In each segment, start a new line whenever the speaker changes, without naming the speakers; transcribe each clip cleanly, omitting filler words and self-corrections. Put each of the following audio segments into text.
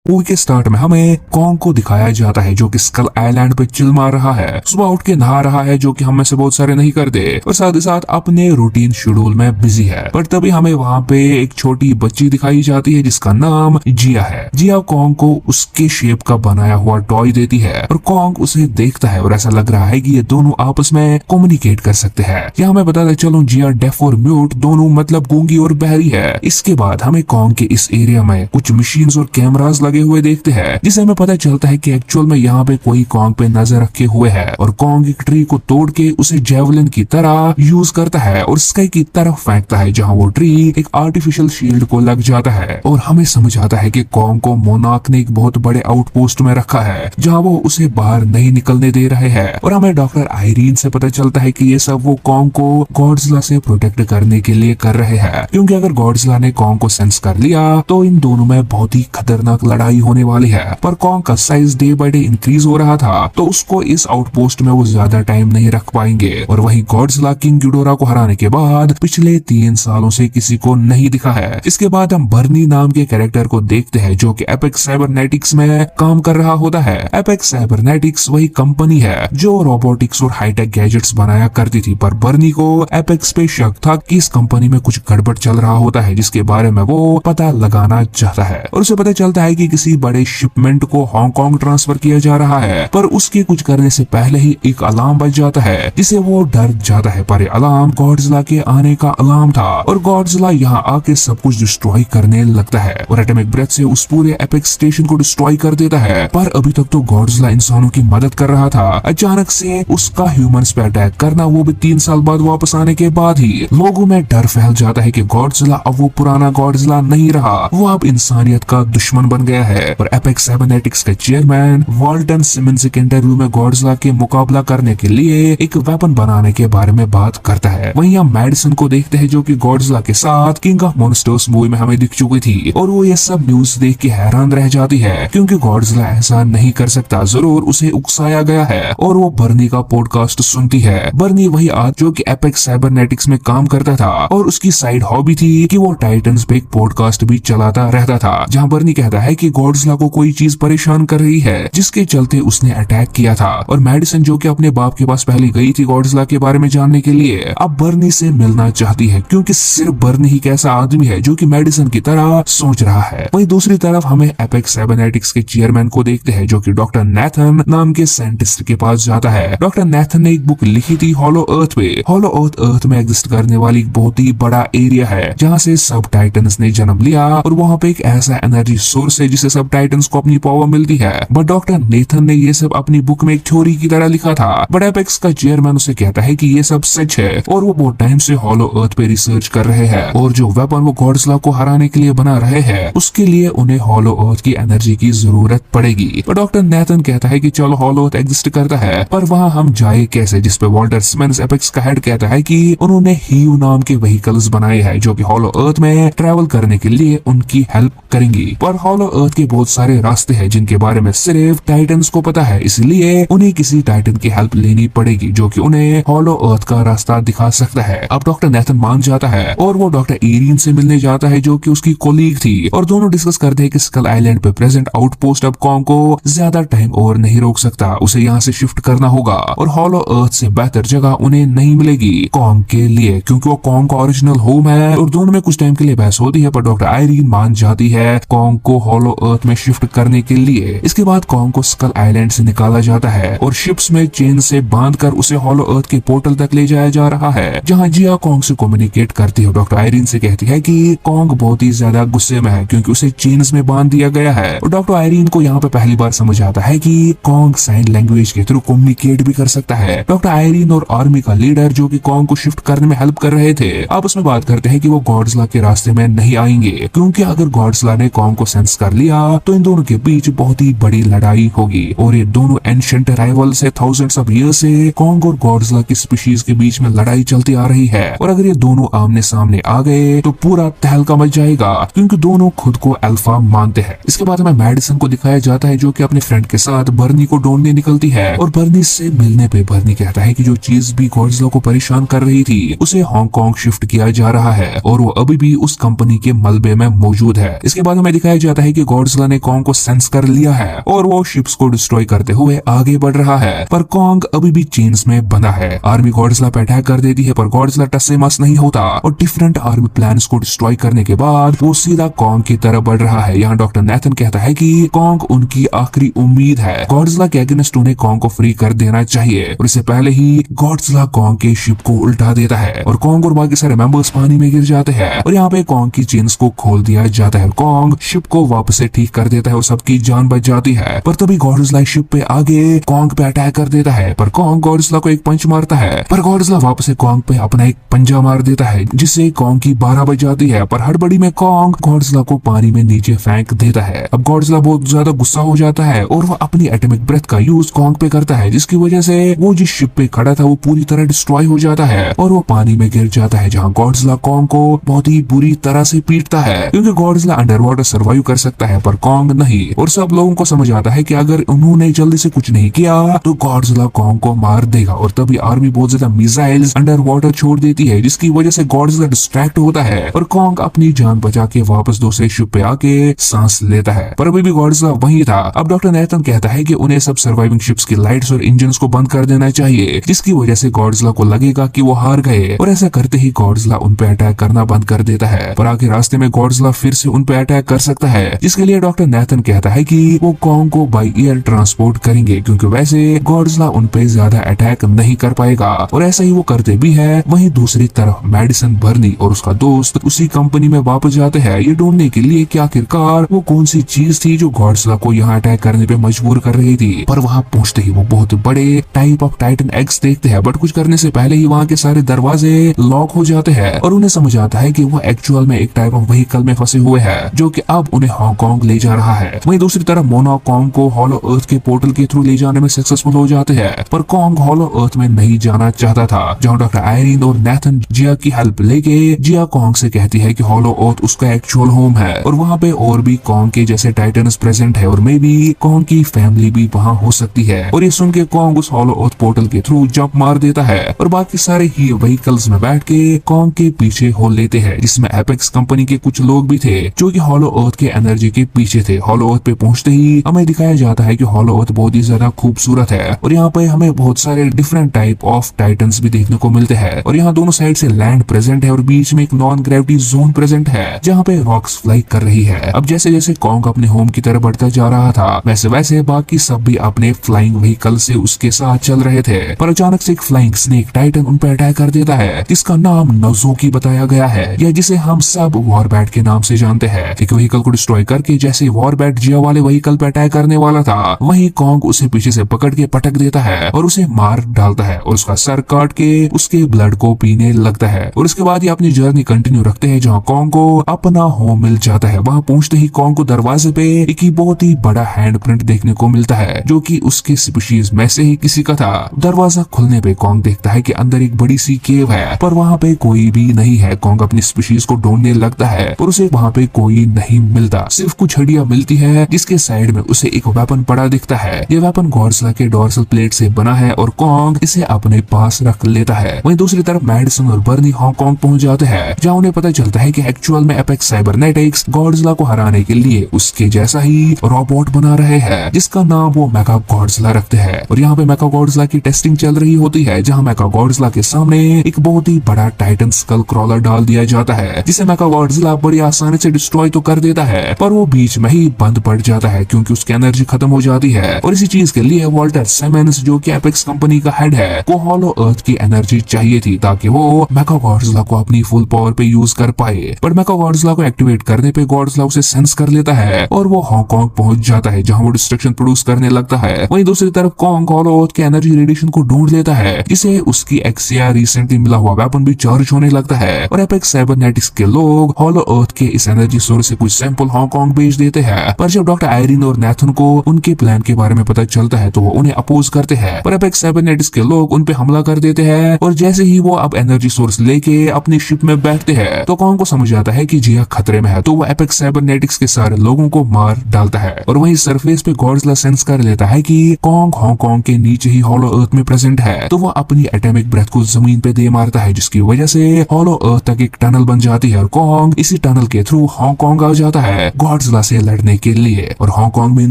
Movie के start में हमें कॉन्ग को दिखाया जाता है जो कि स्कल आइलैंड पे चिल मार रहा है। सुबह उठ के नहा रहा है जो कि हम में से बहुत सारे नहीं करते और साथ ही साथ अपने रूटीन शेड्यूल में बिजी है। पर तभी हमें वहाँ पे एक छोटी बच्ची दिखाई जाती है जिसका नाम जिया है। जिया कॉन्ग को उसके शेप का बनाया हुआ टॉय देती है और कॉन्ग उसे देखता है और ऐसा लग रहा है कि ये दोनों आपस में कम्युनिकेट कर सकते हैं। यहाँ हमें बताते चलो जिया डेफ और म्यूट दोनों मतलब गूंगी और बहरी है। इसके बाद हमें कॉन्ग के इस एरिया में कुछ मशीन और कैमरास लगे हुए देखते हैं जिससे हमें पता चलता है कि एक्चुअल में यहाँ पे कोई कॉन्ग पे नजर रखे हुए है और कॉन्ग एक ट्री को तोड़ के उसे जेवलिन की तरह यूज करता है और स्काई की तरफ फेंकता है जहाँ वो ट्री एक आर्टिफिशियल शील्ड को लग जाता है और हमें समझ आता है कि कॉन्ग को मोनार्क ने एक बहुत बड़े आउटपोस्ट में रखा है जहाँ वो उसे बाहर नहीं निकलने दे रहे हैं। और हमें डॉक्टर आयरीन से पता चलता है कि ये सब वो कॉन्ग को गॉडजिला से प्रोटेक्ट करने के लिए कर रहे हैं, क्योंकि अगर गॉडजिला ने कॉन्ग को सेंस कर लिया तो इन दोनों में बहुत ही खतरनाक लड़ाई होने वाली है। पर कॉन्ग का size day by day increase हो रहा था तो उसको इस आउटपोस्ट में वो ज्यादा टाइम नहीं रख पाएंगे। और वहीं गॉडजिला किंग गिडोरा को हराने के बाद पिछले 3 सालों से किसी को नहीं दिखा है। इसके बाद हम बर्नी नाम के कैरेक्टर को देखते हैं जो कि एपेक्स साइबरनेटिक्स में काम कर रहा होता है। एपेक्स साइबरनेटिक्स वही कंपनी है जो रोबोटिक्स और हाईटेक गैजेट्स बनाया करती थी, पर बर्नी को एपेक्स पे शक था कि इस कंपनी में कुछ गड़बड़ चल रहा होता है जिसके बारे में वो पता लगाना चाहता है। और उसे पता चलता है कि किसी बड़े शिपमेंट को हांगकांग ट्रांसफर किया जा रहा है, पर उसके कुछ करने से पहले ही एक अलार्म बज जाता है जिसे वो डर जाता है। पर अलार्म गॉडजिला के आने का अलार्म था और गॉडजिला यहाँ आके सब कुछ डिस्ट्रॉय करने लगता है और एटॉमिक ब्रेथ से उस पूरे एपेक्स स्टेशन को डिस्ट्रॉय कर देता है। पर अभी तक तो गॉडजिला इंसानों की मदद कर रहा था, अचानक से उसका ह्यूमंस पे अटैक करना, वो भी 3 साल बाद वापस आने के बाद ही लोगों में डर फैल जाता है कि गॉडजिला अब वो पुराना गॉडजिला नहीं रहा, वो अब इंसानियत का दुश्मन बन गया है। और एपेक्स साइबरनेटिक्स के चेयरमैन वाल्टन सिमंस एक इंटरव्यू में गॉडजिला के मुकाबला करने के लिए एक वेपन बनाने के बारे में बात करता है। वहीं हम मैडिसन को देखते हैं जो कि गॉडजिला के साथ किंग ऑफ मॉन्स्टर्स मूवी में हमें दिख चुकी थी और वो ये सब न्यूज देख के हैरान रह जाती है क्योंकि गॉडजिला ऐसा नहीं कर सकता, जरूर उसे उकसाया गया है। और वो बर्नी का पॉडकास्ट सुनती है। बर्नी वही आज जो कि एपेक्स साइबरनेटिक्स में काम करता था और उसकी साइड हॉबी थी कि वो टाइटन्स पे एक पॉडकास्ट भी चलाता रहता था जहाँ बर्नी कहता है कि गॉडजिला को कोई चीज परेशान कर रही है जिसके चलते उसने अटैक किया था। और मैडिसन जो कि अपने बाप के पास पहले गई थी गॉडजिला के बारे में जानने के लिए, अब बर्नी से मिलना चाहती है क्योंकि सिर्फ बर्नी ही कैसा आदमी है जो कि मेडिसन की तरह सोच रहा है। वहीं दूसरी तरफ हमें एपेक्स साइबरनेटिक्स के चेयरमैन को देखते हैं जो कि डॉक्टर नेथन नाम के साइंटिस्ट के पास जाता है। डॉक्टर नेथन ने एक बुक लिखी थी हॉलो अर्थ पे। हॉलो अर्थ में एग्जिस्ट करने वाली एक बहुत ही बड़ा एरिया है जहाँ से सब टाइटन्स ने जन्म लिया और वहाँ पे एक ऐसा एनर्जी सोर्स है जिससे सब टाइटन्स को अपनी पावर मिलती है। बट डॉक्टर नेथन ने ये सब अपनी बुक में एक थ्योरी की तरह लिखा था। बट एपेक्स का चेयरमैन उसे कहता है कि ये सब सच है और वो बहुत टाइम से हॉलो अर्थ पे रिसर्च कर रहे हैं और जो वेपन वो गॉडजिला को हराने के लिए बना रहे हैं उसके लिए उन्हें हॉलो अर्थ की एनर्जी की जरूरत पड़ेगी। पर डॉक्टर नेथन कहता है कि चलो हॉलो अर्थ एग्जिस्ट करता है पर वहाँ हम जाए कैसे, जिसपे वॉल्टर सिमंस एपेक्स का हेड कहता है कि उन्होंने हीव नाम के व्हीकल्स बनाए हैं जो कि हॉलो अर्थ में ट्रैवल करने के लिए उनकी हेल्प करेंगी। पर हॉलो अर्थ के बहुत सारे रास्ते हैं जिनके बारे में सिर्फ टाइटन्स को पता है, इसलिए उन्हें किसी टाइटन की हेल्प लेनी पड़ेगी जो कि उन्हें हॉलो अर्थ का रास्ता दिखा सकता है। अब डॉक्टर नेथन मान जाता है और वो डॉक्टर एरिन से मिलने जाता है जो कि उसकी कोलीग थी और दोनों डिस्कस करते हैं कि स्कल आइलैंड पे प्रेजेंट आउटपोस्ट अब कॉन्ग को ज्यादा टाइम और नहीं रोक सकता, उसे यहाँ से शिफ्ट करना होगा और हॉलो अर्थ से बेहतर जगह उन्हें नहीं मिलेगी कॉन्ग के लिए क्योंकि वो कॉन्ग का ओरिजिनल होम है। और दोनों में कुछ टाइम के लिए बहस होती है पर डॉक्टर आयरीन मान जाती है कॉन्ग को हॉलो अर्थ में शिफ्ट करने के लिए। इसके बाद कॉन्ग को स्कल आइलैंड से निकाला जाता है और शिप्स में चेन से बांधकर उसे हॉलो अर्थ के पोर्टल तक ले जाया जा रहा है जहाँ जिया कॉन्ग से कम्युनिकेट करती है। डॉक्टर आयरीन से कहती है कि कॉन्ग बहुत ही ज्यादा गुस्से में है क्योंकि उसे चेन्स में बांध दिया गया है। और डॉक्टर आयरीन को यहाँ पे पहली बार समझ आता है कि कॉन्ग साइन लैंग्वेज के थ्रू कम्युनिकेट भी कर सकता है। डॉक्टर आयरीन और आर्मी का लीडर जो कि कॉन्ग को शिफ्ट करने में हेल्प कर रहे थे आपस में बात करते हैं कि वो गॉडजिला के रास्ते में नहीं आएंगे क्योंकि अगर गॉडजिला ने कॉन्ग को सेंस कर लिया तो इन दोनों के बीच बहुत ही बड़ी लड़ाई होगी। और ये दोनों एंशिएंट राइवल से थाउजेंड्स ऑफ ईयर से कॉन्ग और गॉडजिला की स्पीशीज के बीच में लड़ाई चलती आ रही है और अगर ये दोनों आमने सामने आ गए तो पूरा तहलका मच जाएगा क्योंकि दोनों खुद को अल्फा मानते हैं। इसके बाद हमें मैडिसन को दिखाया जाता है जो कि अपने फ्रेंड के साथ बर्नी को ढूंढने निकलती है और बर्नी से मिलने पे बर्नी कहता है कि जो चीज भी गॉडजिला को परेशान कर रही थी उसे हांगकांग शिफ्ट किया जा रहा है और वो अभी भी उस कंपनी के मलबे में मौजूद है। इसके बाद हमें दिखाया जाता है कि गॉडजिला ने कॉन्ग को सेंस कर लिया है और वो शिप्स को डिस्ट्रॉय करते हुए आगे बढ़ रहा है, पर कॉन्ग अभी भी चेन्स में बंधा है। आर्मी गॉडजिला पे अटैक कर देती है, पर गॉडजिला टस से मस नहीं होता और डिफरेंट आर्मी प्लान्स को डिस्ट्रॉय करने के बाद वो सीधा कॉन्ग की तरफ बढ़ रहा है। यहाँ डॉक्टर नेथन कहता है कि कॉन्ग उनकी आखिरी उम्मीद है, गॉडजिला के अगेंस्ट उन्हें कॉन्ग को फ्री कर देना चाहिए। और इससे पहले ही गॉडजिला कॉन्ग के शिप को उल्टा देता है और कॉन्ग और बाकी सारे मेंबर्स पानी में गिर जाते हैं और यहाँ पे कॉन्ग की चेन्स को खोल दिया जाता है। कॉन्ग शिप को वापस से ठीक कर देता है और सबकी जान बच जाती है, पर तभी गॉडजिला शिप पे आगे कॉन्ग पे अटैक कर देता है, पर कॉन्ग गॉडजिला को एक पंच मारता है, पर गॉडजिला वापस से कॉन्ग पे अपना एक पंजा मार देता है जिससे कॉन्ग की 12 बज जाती है। पर हड़बड़ी में कॉन्ग गॉडजिला को पानी में नीचे फेंक देता है। अब गॉडजिला बहुत ज्यादा गुस्सा हो जाता है और वो अपनी एटॉमिक ब्रेथ का यूज कॉन्ग पे करता है, जिसकी वजह से वो जिस शिप पे खड़ा था वो पूरी तरह डिस्ट्रॉय हो जाता है और वो पानी में गिर जाता है, जहाँ गॉडजिला कॉन्ग को बहुत ही बुरी तरह से पीटता है क्योंकि गॉडजिला अंडर वाटर सर्वाइव कर सकता है पर कॉन्ग नहीं। और सब लोगों को समझ आता है कि अगर उन्होंने जल्दी से कुछ नहीं किया तो गॉडजिला कॉन्ग को मार देगा। और तभी आर्मी बहुत ज्यादा मिसाइल्स अंडर वाटर छोड़ देती है, जिसकी वजह से गॉडजिला डिस्ट्रैक्ट होता है और कॉन्ग अपनी जान बचा के वापस दूसरे शिप पे आके सांस लेता है, पर अभी भी गॉडजिला वहीं था। अब डॉक्टर नेथन कहता है कि उन्हें सब सर्वाइविंग शिप्स की लाइट्स और इंजन्स को बंद कर देना चाहिए, जिसकी वजह से गॉडजिला को लगेगा कि वो हार गए और ऐसा करते ही गॉडजिला उन पे अटैक करना बंद कर देता है। पर आगे रास्ते में गॉडजिला फिर से उन पे अटैक कर सकता है, जिसके लिए डॉक्टर नेथन कहता है कि वो कॉन्ग को बाय एयर ट्रांसपोर्ट करेंगे क्योंकि वैसे गॉडजिला उन पे ज्यादा अटैक नहीं कर पाएगा। और ऐसा ही वो करते भी है। वहीं दूसरी तरफ मेडिसन बर्नी और उसका दोस्त उसी कंपनी में वापस जाते हैं ये ढूंढने के लिए कि आखिरकार वो कौन सी चीज थी जो गॉडजिला को यहाँ अटैक करने पे मजबूर कर रही थी। पर वहाँ पहुंचते ही वो बहुत बड़े टाइप ऑफ टाइटन एग्स देखते हैं, बट कुछ करने से पहले ही वहाँ के सारे दरवाजे लॉक हो जाते हैं और उन्हें समझ आता है कि वो एक्चुअल में एक टाइप ऑफ व्हीकल में फंसे हुए हैं जो कि अब उन्हें हांगकांग ले जा रहा है। वहीं दूसरी तरफ मोना कॉन्ग को हॉलो अर्थ के पोर्टल के थ्रू ले जाने में सक्सेसफुल हो जाते हैं, पर कॉन्ग हॉलो अर्थ में नहीं जाना चाहता था, जहाँ डॉक्टर आयरीन और नेथन जिया की हेल्प लेके जिया कॉन्ग से कहती है कि हॉलो अर्थ उसका एक्चुअल होम है और वहाँ पे और भी कॉन्ग के जैसे टाइटन्स प्रेजेंट है और मे बी कॉन्ग की फैमिली भी वहाँ हो सकती है। और ये सुन के कॉन्ग उस हॉलो अर्थ पोर्टल के थ्रू जंप मार देता है और बाकी सारे ही व्हीकल्स में बैठ के कॉन्ग के पीछे हो लेते हैं, जिसमें एपेक्स कंपनी के कुछ लोग भी थे जो कि हॉलो अर्थ के एनर्जी के पीछे थे। हॉलो अर्थ पे पहुंचते ही हमें दिखाया जाता है कि हॉलो अर्थ बहुत ही ज्यादा खूबसूरत है और यहाँ पे हमें बहुत सारे डिफरेंट टाइप ऑफ टाइटन्स भी देखने को मिलते हैं और यहाँ दोनों साइड से लैंड प्रेजेंट है और बीच में एक नॉन ग्रेविटी जोन प्रेजेंट है जहाँ पे रॉक्स फ्लाई कर रही है। अब जैसे जैसे कॉन्ग अपने होम की तरफ बढ़ता जा रहा था वैसे वैसे बाकी सब भी अपने फ्लाइंग व्हीकल से उसके साथ चल रहे थे, पर अचानक से एक फ्लाइंग स्नेक टाइटन उन पे अटैक कर देता है जिसका नाम नज़ुकी बताया गया है या जिसे हम सब वॉरबैट के नाम से जानते हैं। एक व्हीकल को डिस्ट्रॉय करके जैसे वॉरबैट जिया वाले व्हीकल पे अटैक करने वाला था वहीं कॉन्ग उसे पीछे से पकड़ के पटक देता है और उसे मार डालता है और उसका सर काट के उसके ब्लड को पीने लगता है। और उसके बाद ये अपनी जर्नी कंटिन्यू रखते हैं जहाँ कॉन्ग को अपना होम मिल जाता है। वहाँ पहुंचते ही कॉन्ग को दरवाजे पे एक ही बहुत ही बड़ा हैंड प्रिंट देखने को मिलता है जो कि उसके स्पीशीज में से ही किसी का था। दरवाजा खुलने पे कॉन्ग देखता है कि अंदर एक बड़ी सी केव है पर वहाँ पे कोई भी नहीं है। कॉन्ग अपनी स्पीशीज को ढूंढने लगता है पर उसे वहाँ पे कोई नहीं मिलता, सिर्फ कुछ हड्डियां मिलती है जिसके साइड में उसे एक वेपन पड़ा दिखता है। ये वेपन गॉडजिला के डोर्सल प्लेट से बना है और कॉन्ग इसे अपने पास रख लेता है। वहीं दूसरी तरफ मेडिसन और बर्नी हांगकांग पहुंच जाते हैं जहाँ उन्हें पता चलता है कि एक्चुअल में एपेक्स साइबरनेटिक्स गॉडजिला को हराने के लिए उसके जैसा ही रोबोट बना रहे हैं जिसका नाम वो मेगा गॉडजिला रखते हैं। और यहाँ पे मेगा गॉडजिला की टेस्टिंग चल रही होती है जहाँ मेगा गॉडजिला के सामने एक बहुत ही बड़ा टाइटन स्कल क्रॉलर डाल दिया जाता है जिसे मेगा गॉडजिला बड़ी आसानी से डिस्ट्रॉय तो कर देता है पर वो बीच में ही बंद पड़ जाता है क्योंकि उसकी एनर्जी खत्म हो जाती है। और इसी चीज के लिए वॉल्टर साइमंस जो कि एपेक्स कंपनी का हेड है वो हॉलो अर्थ की एनर्जी चाहिए थी ताकि वो मेगा गॉडजिला को अपनी फुल पावर पे यूज कर पाए। पर मेगा गॉडजिला को एक्टिवेट करने पे गॉडजिला उसे सेंस कर लेता है और वो हांगकांग पहुंच जाता है जहाँ वो डिस्ट्रक्शन प्रोड्यूस करने लगता है। वहीं दूसरी तरफ कॉन्ग हॉलो अर्थ के एनर्जी रेडिएशन को ढूंढ लेता है जिसे उसकी एक्सिया रिसेंटली मिला हुआ वेपन भी चार्ज होने लगता है और एपेक्स साइबरनेटिक्स के लोग हॉलो अर्थ के इस एनर्जी सोर्स से कुछ सैंपल हांगकांग भेज देते हैं। पर जब डॉक्टर आयरीन और नेथन को उनके प्लान के बारे में पता चलता है तो वो उन्हें अपोज करते हैं पर एपेक्स साइबरनेटिक्स के लोग उन पे हमला कर देते हैं और जैसे ही वो अब एनर्जी सोर्स लेके अपनी शिप में बैठते हैं तो कॉन्ग को समझ आता है कि जिया खतरे में है तो वो एपेक्स साइबरनेटिक्स के सारे लोगों को मार डालता है। और वहीं सरफेस पे गॉडजिला सेंस कर लेता है कि कॉन्ग हांगकांग के नीचे ही हॉलो अर्थ में प्रेजेंट है तो वो अपनी एटॉमिक ब्रेथ को जमीन पे दे मारता है जिसकी वजह से हॉलो अर्थ तक एक टनल बन जाती है और कॉन्ग इसी टनल के थ्रू हांगकांग आ जाता है। गॉड गॉडजिला से लड़ने के लिए। और हांगकांग में इन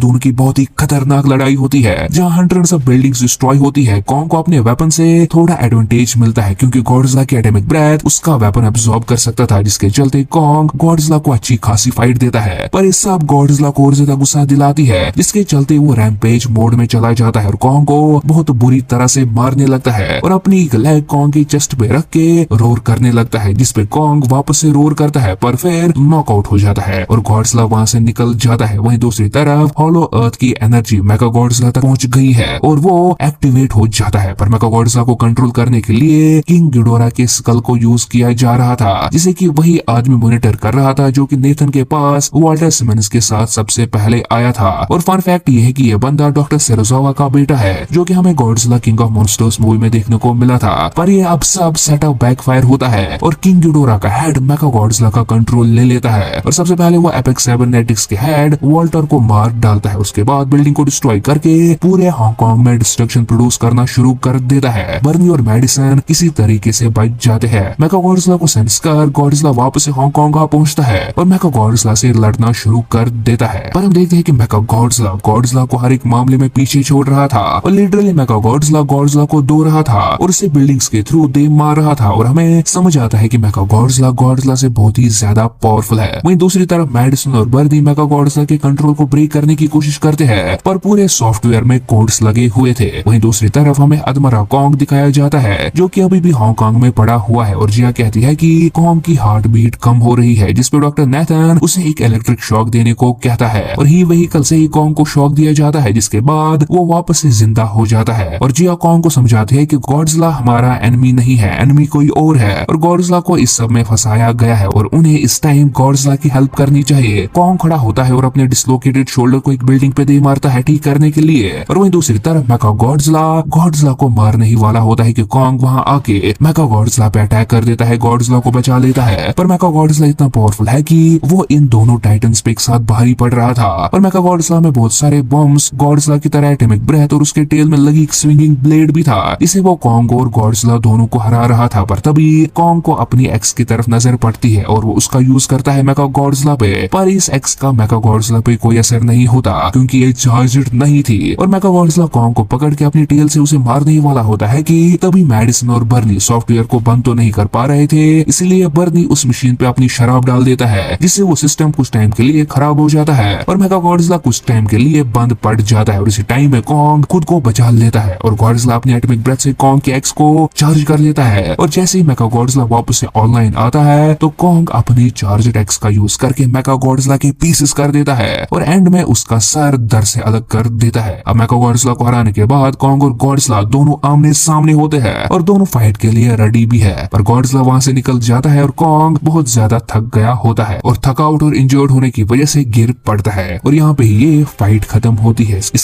दोनों की बहुत ही खतरनाक लड़ाई होती है, जहाँ हंड्रेड्स ऑफ बिल्डिंग्स डिस्ट्रॉय होती है। कॉन्ग को अपने वेपन से थोड़ा एडवांटेज मिलता है, क्योंकि गॉडजिला की एटॉमिक ब्रेथ उसका वेपन एब्जॉर्ब कर सकता था, जिसके चलते कॉन्ग गॉडजिला को अच्छी खासी फाइट देता है। पर इस सब गॉडजिला को और ज्यादा गुस्सा दिलाती है, जिसके चलते वो रैम्पेज मोड में चला जाता है और कॉन्ग को बहुत बुरी तरह से मारने लगता है और अपनी लेग कॉन्ग की चेस्ट पे रख के रोर करने लगता है, जिसपे कॉन्ग वापस से रोर करता है, पर फिर नॉकआउट हो जाता है और गॉडजिला वहां से निकल जाता है। वहीं दूसरी तरफ हॉलो अर्थ की एनर्जी मेगा गॉडजिला तक पहुंच गई है और वो एक्टिवेट हो जाता है। पर मेगा गॉडजिला को कंट्रोल करने के लिए किंग गिडोरा के स्कल को यूज किया जा रहा था, जिसे कि वही आदमी मॉनिटर कर रहा था जो कि नेथन के पास वाल्टर सिमंस के साथ सबसे पहले आया था। और फन फैक्ट ये है कि ये बंदा डॉक्टर सेरोजावा का बेटा है, जो कि हमें Godzilla king of monsters movie में देखने को मिला था। पर ये अब सब सेटअप बैकफायर होता है और किंग गिडोरा का हेड मेगा गॉडजिला का कंट्रोल ले लेता है और सबसे पहले वो एपेक्स साइबरनेटिक्स के हेड वाल्टर को मार डालता है। उसके बाद बिल्डिंग को डिस्ट्रॉय करके पूरे हांगकांग में डिस्ट्रक्शन प्रोड्यूस करना शुरू कर देता है। बर्नी और मेडिसन किसी तरीके से बच जाते हैं। मेगा गॉडजिला को सेंस कर गॉडजिला वापस से हांगकांग आ पहुंचता है और मेगा गॉडजिला से लड़ना शुरू कर देता है। पर हम देखते हैं कि मेगा गॉडजिला को हर एक मामले में पीछे छोड़ रहा था और लिटरली मेगा गॉडजिला को दो रहा था और उसे बिल्डिंग्स के थ्रू दे मार रहा था। और हमें समझ आता है कि मेगा गॉडजिला से बहुत ही ज्यादा पावरफुल है। वहीं दूसरी तरफ मेडिसन और बर्नी मेगा गॉडजिला के कंट्रोल को ब्रेक करने की कोशिश करते हैं, पर पूरे सॉफ्टवेयर में कोड्स लगे हुए थे। वहीं दूसरी तरफ हमें अदमरा कॉन्ग दिखाया जाता है, जो कि अभी भी हांगकांग में पड़ा हुआ है और जिया कहती है कि कॉन्ग की हार्ट बीट कम हो रही है, जिसपे डॉक्टर नेथन उसे एक इलेक्ट्रिक शॉक देने को कहता है और ही व्हीकल से ही कॉन्ग को शॉक दिया जाता है, जिसके बाद वो वापस से जिंदा हो जाता है। और जिया कॉन्ग को समझाती है कि गॉडजिला हमारा एनिमी नहीं है, एनिमी कोई और है और गॉडजिला को इस सब में फंसाया गया है और उन्हें इस टाइम गॉडजिला की हेल्प करनी चाहिए। कॉन्ग खड़ा होता है और अपने डिसलोकेटेड शोल्डर को एक बिल्डिंग पे दे मारता है ठीक करने के लिए। और वहीं दूसरी तरफ मेगा गॉडजिला को मारने ही वाला होता है कि कॉन्ग वहां आके मेगा गॉडजिला पे अटैक कर देता है, गॉडजिला को बचा लेता है। पर मेगा गॉडजिला इतना पावरफुल है कि वो इन दोनों टाइटन्स पे एक साथ भारी पड़ रहा था और मेगा गॉडजिला में बहुत सारे बॉम्ब्स, गॉडजिला की तरह एटॉमिक ब्रेथ और उसके टेल में लगी एक स्विंगिंग ब्लेड भी था, जिसे वो कॉन्ग और गॉडजिला दोनों को हरा रहा था। पर तभी कॉन्ग को अपनी एक्स की तरफ नजर पड़ती है और वो उसका यूज करता है मेगा गॉडजिला पे, पर इस एक्स का मेगा गॉडजिला पे कोई असर नहीं होता क्योंकि ये चार्जड नहीं थी। और मेगा गॉडजिला कॉन्ग को पकड़ के अपनी टेल से उसे मारने ही वाला होता है कि तभी मेडिसन और बर्नी सॉफ्टवेयर को बंद तो नहीं कर पा रहे थे, इसलिए बर्नी उस मशीन पे अपनी शराब डाल देता है, जिससे वो सिस्टम कुछ टाइम के लिए खराब हो जाता है और मेगा गॉडजिला कुछ टाइम के लिए बंद पड़ जाता है। और इसी टाइम में कॉन्ग खुद को बचा लेता है और गॉडजिला अपनी एटॉमिक ब्रेथ से कॉन्ग के एक्स को चार्ज कर लेता है। और जैसे ही मेगा गॉडजिला वापस से ऑनलाइन आता है तो कॉन्ग अपनी चार्जड एक्स का यूज करके मेगा गॉडजिला के पीसेस कर देता है और एंड में उसका सर दर से अलग कर देता है। अब मेगा गॉडजिला को हराने के बाद कॉन्ग और गॉडजिला दोनों आमने सामने होते हैं और दोनों फाइट के लिए रेडी भी है। पर गॉडजिला वहां से निकल जाता है और कॉन्ग बहुत ज्यादा थक गया होता है और थकआउट और इंजर्ड होने की वजह से गिर पड़ता है और यहाँ पे ये फाइट खत्म होती है। इसके